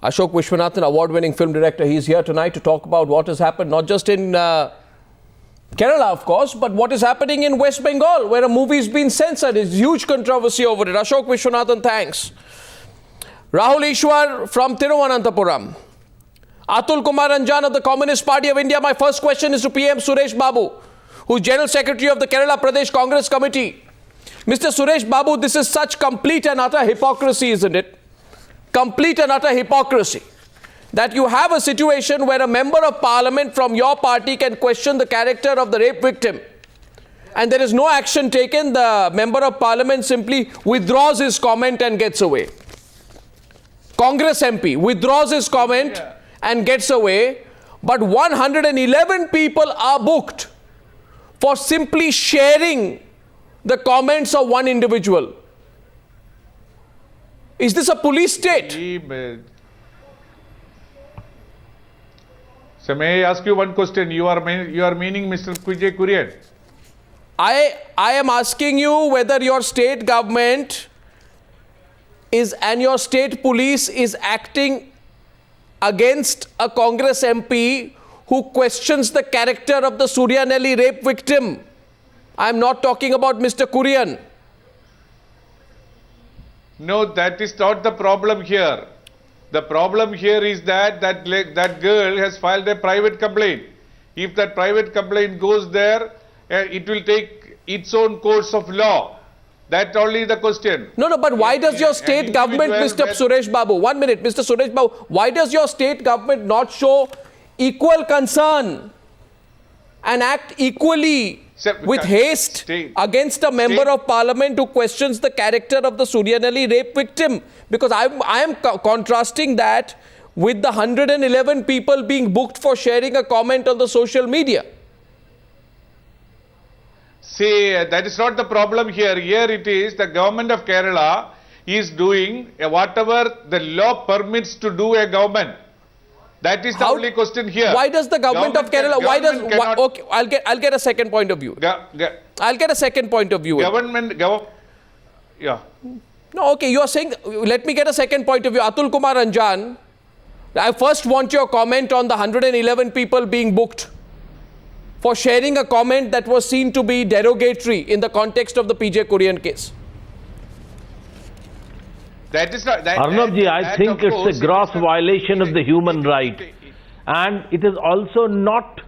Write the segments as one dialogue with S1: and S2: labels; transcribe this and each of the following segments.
S1: Ashok Vishwanathan, award-winning film director, he's here tonight to talk about what has happened, not just in Kerala, of course, but what is happening in West Bengal, where a movie's been censored. There's huge controversy over it. Ashok Vishwanathan, thanks. Rahul Ishwar from Thiruvananthapuram. Atul Kumar Ranjan of the Communist Party of India. My first question is to PM Suresh Babu, who's General Secretary of the Kerala Pradesh Congress Committee. Mr. Suresh Babu, this is such complete and utter hypocrisy, isn't it? Complete and utter hypocrisy. That you have a situation where a member of parliament from your party can question the character of the rape victim, and there is no action taken. The member of parliament simply withdraws his comment and gets away. Congress MP withdraws his comment and gets away, but 111 people are booked for simply sharing the comments of one individual. Is this a police state?
S2: So may I ask you one question? You are meaning Mr. PJ Kurian?
S1: I am asking you whether your state government is and your state police is acting against a Congress MP who questions the character of the Suryanelli rape victim. I am not talking about Mr. Kurian.
S2: No, that is not the problem here. The problem here is that that girl has filed a private complaint. If that private complaint goes there, it will take its own course of law. That's only the question.
S1: No, but why does your state government, Mr. Suresh Babu, 1 minute, Mr. Suresh Babu, why does your state government not show equal concern and act equally with haste against a member of parliament who questions the character of the Suryanelli rape victim? Because I am contrasting that with the 111 people being booked for sharing a comment on the social media.
S2: See, that is not the problem here. Here it is, the government of Kerala is doing whatever the law permits to do a government. That is the only question here.
S1: Why does the government of Kerala, okay, I'll get a second point of view. I'll get a second point of view.
S2: Yeah.
S1: No, okay, you are saying, let me get a second point of view. Atul Kumar Ranjan, I first want your comment on the 111 people being booked for sharing a comment that was seen to be derogatory in the context of the PJ Kurian case.
S2: That is not,
S3: Arnabji, I think it's a gross violation of the human right, and it is also not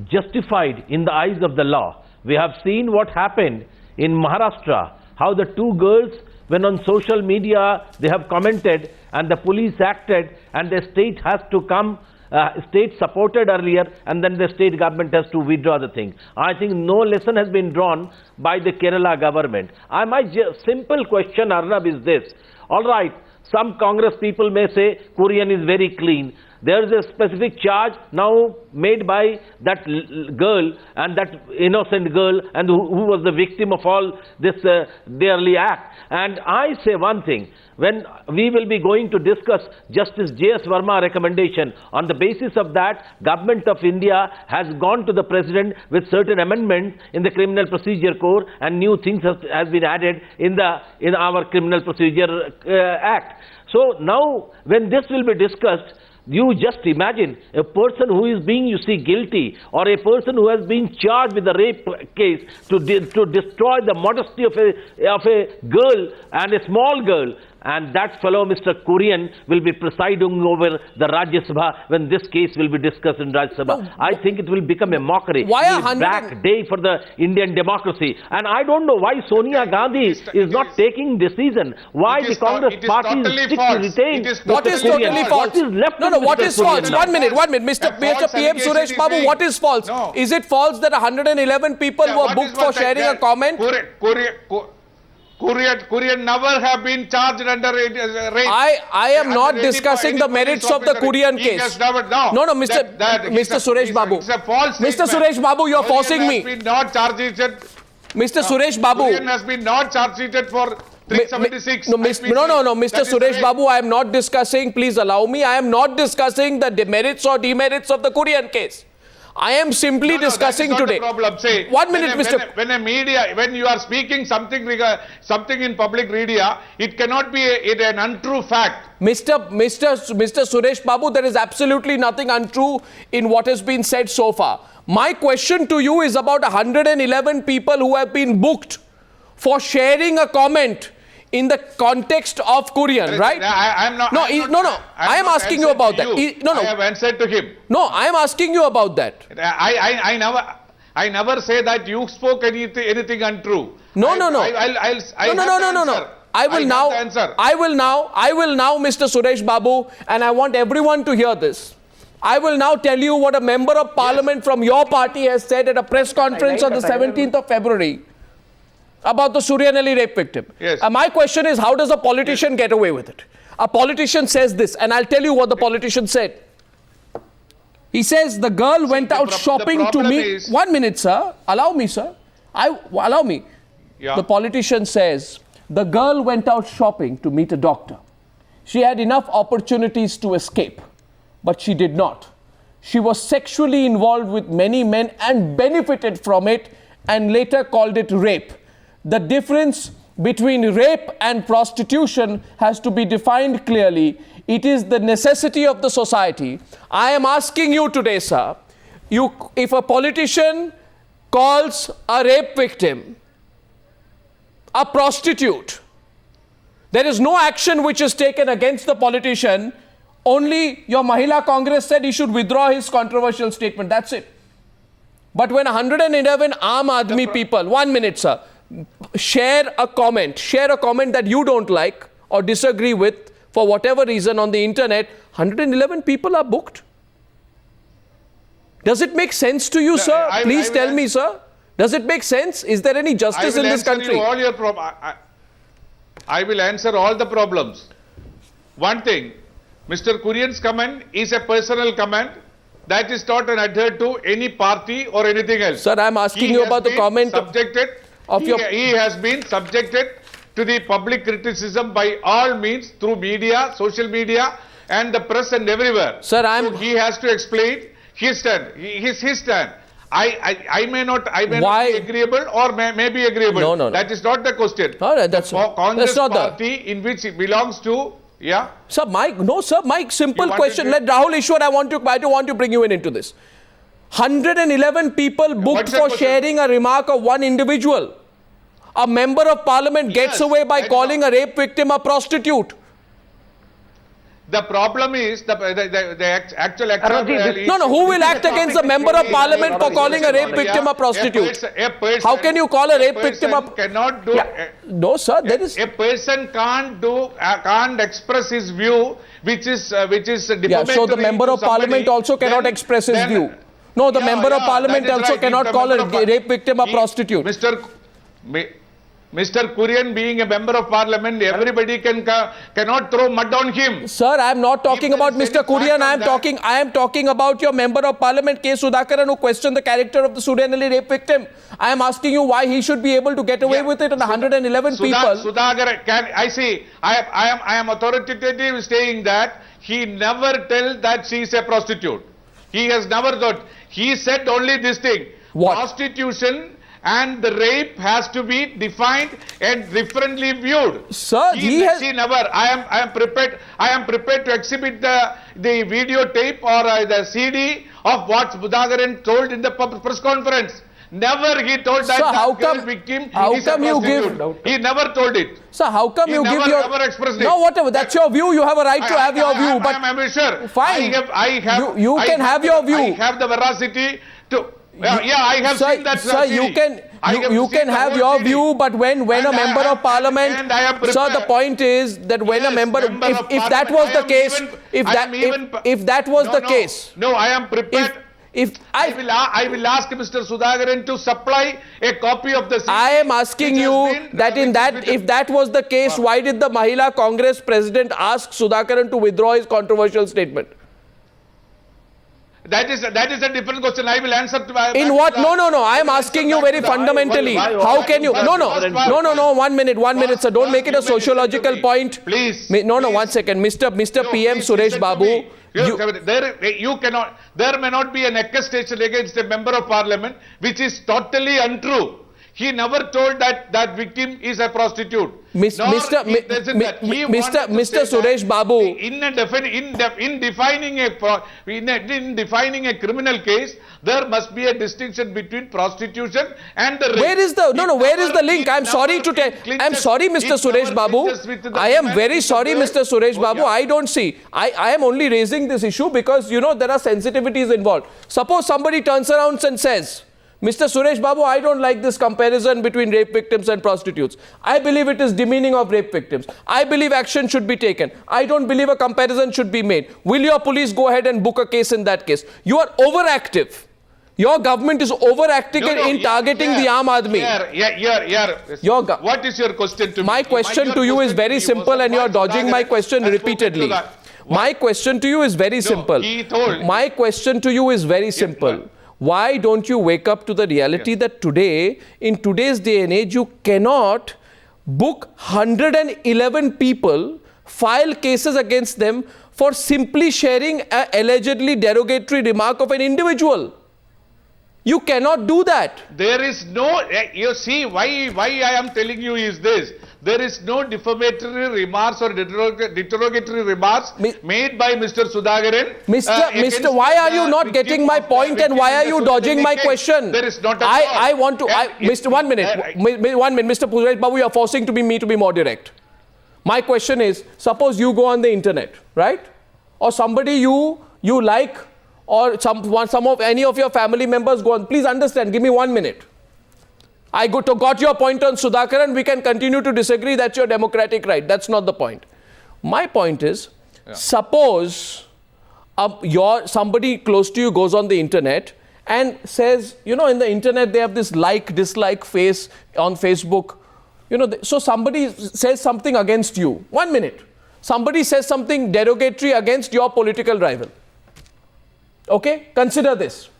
S3: justified in the eyes of the law. We have seen what happened in Maharashtra, how the two girls, when on social media they have commented and the police acted, and the state has to come, state supported earlier, and then the state government has to withdraw the thing. I think no lesson has been drawn by the Kerala government. My simple question, Arnab, is this. All right, some Congress people may say Kurian is very clean. There is a specific charge now made by that girl, and that innocent girl, and who was the victim of all this dearly act. And I say one thing, when we will be going to discuss Justice J.S. Verma recommendation, on the basis of that, Government of India has gone to the President with certain amendments in the Criminal Procedure Code, and new things has been added in our Criminal Procedure Act. So now, when this will be discussed, you just imagine a person who is being, guilty, or a person who has been charged with a rape case to destroy the modesty of a girl, and a small girl, and that fellow, Mr. Kurian, will be presiding over the Rajya Sabha when this case will be discussed in Rajya Sabha. No, I think it will become a mockery.
S1: Why a
S3: black day for the Indian democracy? And I don't know why Sonia Gandhi is not taking decision. Why the Congress party is stick to retain.
S1: What is totally false?
S3: What is left?
S1: No, what is false? 1 minute. Mr. PM Suresh Babu, what is false? No. Is it false that 111 people were booked for sharing a comment?
S2: Kurian never have been charged under rape.
S1: I am not discussing the merits of the Kurian case. No, Mr. Suresh Babu. Mr. Suresh Babu, you are forcing me. Mr. Suresh Babu.
S2: Kurian has been not charged for 376.
S1: No, Mr. Suresh Babu, I am not discussing, please allow me, I am not discussing the merits or demerits of the Kurian case. I am simply discussing
S2: that is not
S1: today.
S2: the problem. Say,
S1: 1 minute, Mr.
S2: When you are speaking something in public media, it cannot be an untrue fact.
S1: Mr. Suresh Babu, there is absolutely nothing untrue in what has been said so far. My question to you is about 111 people who have been booked for sharing a comment in the context of Kurian, right?
S2: I am not.
S1: No, I am asking you about that.
S2: I have answered to him.
S1: No, I am asking you about that.
S2: I never say that you spoke anything untrue.
S1: No.
S2: No.
S1: I will now, Mr. Suresh Babu, and I want everyone to hear this. I will now tell you what a member of parliament from your party has said at a press conference on the 17th of February about the Suryanelli rape victim.
S2: Yes.
S1: My question is, how does a politician get away with it? A politician says this, and I'll tell you what the politician said. He says the girl went out shopping to meet... 1 minute, sir. Allow me, sir. Allow me.
S2: Yeah.
S1: The politician says the girl went out shopping to meet a doctor. She had enough opportunities to escape, but she did not. She was sexually involved with many men and benefited from it, and later called it rape. The difference between rape and prostitution has to be defined clearly. It is the necessity of the society. I am asking you today, sir, if a politician calls a rape victim a prostitute, there is no action which is taken against the politician. Only your Mahila Congress said he should withdraw his controversial statement. That's it. But when 111 Aam Aadmi people, 1 minute, sir, share a comment that you don't like or disagree with for whatever reason on the internet, 111 people are booked. Does it make sense to you, sir? Please tell me, sir. Does it make sense? Is there any justice in this country?
S2: I will answer all the problems. One thing, Mr. Kurian's comment is a personal comment that is not adhered to any party or anything else.
S1: Sir, I am asking you about the comment
S2: He has been subjected to the public criticism by all means through media, social media, and the press and everywhere.
S1: Sir,
S2: so he has to explain his stand. His stand. I may not be agreeable or may be agreeable.
S1: No.
S2: That is not the question.
S1: All right, that's
S2: Congress
S1: not
S2: party in which it belongs to. Yeah.
S1: Sir, Mike, simple question. Let Rahul Ishwar, I want to bring you into this. 111 people booked for sharing a remark of one individual. A member of parliament gets away by calling a rape victim a prostitute.
S2: The problem is the actual act.
S1: No, who will act against a member of parliament for calling a rape victim a prostitute? How can you call a rape victim a...
S2: cannot do...
S1: No, sir, there is...
S2: A person can't express his view, which is defamatory.
S1: Yeah, so the member of parliament also cannot express his view. No, the member of parliament also cannot call a rape victim a prostitute.
S2: Mr. Kurian being a member of parliament, everybody cannot throw mud on him.
S1: Sir, I am not talking about Mr. Kurian. I am talking about your member of parliament, K. Sudhakaran, who questioned the character of the Suryanelli rape victim. I am asking you why he should be able to get away with it and 111 people.
S2: Sudhakaran, I am authoritative saying that he never tell that she is a prostitute. He has never thought. He said only this thing.
S1: What?
S2: Prostitution and the rape has to be defined and differently viewed.
S1: Sir,
S2: he never. I am prepared to exhibit the videotape or the CD of what Sudhakaran told in the press conference. Never he told that.
S1: Sir, how come
S2: victim
S1: how
S2: is
S1: come
S2: a
S1: you
S2: prostitute.
S1: give?
S2: He never told it.
S1: Sir, how come you give your?
S2: Never expressed it.
S1: No, whatever. That's your view. You have a right to have your view. But
S2: I'm sure.
S1: Fine.
S2: I have.
S1: You can have your view.
S2: I have the veracity to. I have seen that.
S1: Sir, you can have your view, but when a member of parliament, sir, the point is that when a member, if that was the case, if that was the case,
S2: no, I am prepared. I will ask Mr. Sudhakaran to supply a copy of the CD.
S1: I am asking you that if that was the case, why did the Mahila Congress president ask Sudhakaran to withdraw his controversial statement?
S2: That is a different question. I will answer to
S1: In what? No. I am asking you very fundamentally. How can you? No. 1 minute, sir. Don't make it a sociological point.
S2: Please.
S1: No.
S2: Please.
S1: 1 second. Mr. PM
S2: please
S1: Suresh
S2: listen to
S1: Babu.
S2: me. There may not be an accusation against a member of parliament, which is totally untrue. He never told that victim is a prostitute.
S1: Mr. Suresh Babu.
S2: In defining a criminal case, there must be a distinction between prostitution and the rape.
S1: Where is the link? I'm sorry to tell. I'm sorry, Mr. Suresh Babu. I am very sorry, Mr. Suresh Babu. I don't see. I am only raising this issue because, there are sensitivities involved. Suppose somebody turns around and says, Mr. Suresh Babu, I don't like this comparison between rape victims and prostitutes. I believe it is demeaning of rape victims. I believe action should be taken. I don't believe a comparison should be made. Will your police go ahead and book a case in that case? You are overactive. Your government is overacting in targeting the Aam Aadmi.
S2: What is your question to me?
S1: My question to you is very simple and you are dodging my question repeatedly. My question to you is very simple. My question to you is very simple. Why don't you wake up to the reality that today, in today's day and age, you cannot book 111 people, file cases against them for simply sharing an allegedly derogatory remark of an individual. You cannot do that.
S2: There is no, you see, why I am telling you is this. There is no defamatory remarks or derogatory remarks made by Mr. Sudhakaran.
S1: Mr. Why are you not getting my point and why are you dodging my question?
S2: There is not a
S1: I want to, Mr. 1 minute, 1 minute, Mr. Suresh Babu, you are forcing me to be more direct. My question is, suppose you go on the internet, right? Or somebody you like, or any of your family members go on. Please understand, give me 1 minute. I got your point on Sudhakaran, we can continue to disagree, that's your democratic right. That's not the point. My point is, suppose somebody close to you goes on the internet and says, in the internet they have this like-dislike face on Facebook. So somebody says something against you. 1 minute. Somebody says something derogatory against your political rival. Okay? Consider this.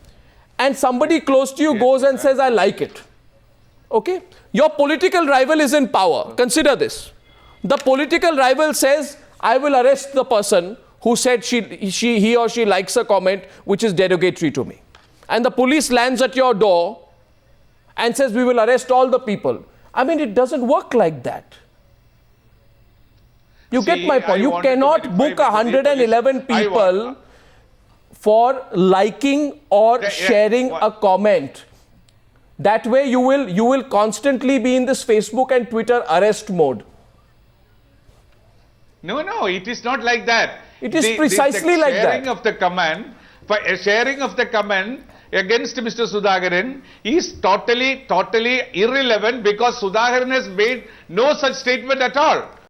S1: And somebody close to you goes and says, I like it. Okay? Your political rival is in power. Consider this. The political rival says, I will arrest the person who said he or she likes a comment which is derogatory to me. And the police lands at your door and says, we will arrest all the people. I mean, it doesn't work like that. You get my point. You cannot book 111 people for liking or sharing a comment. That way you will constantly be in this Facebook and Twitter arrest mode.
S2: No, it is not like that.
S1: It is precisely like that.
S2: Sharing of the comment against Mr. Sudhakaran is totally irrelevant because Sudhakaran has made no such statement at all.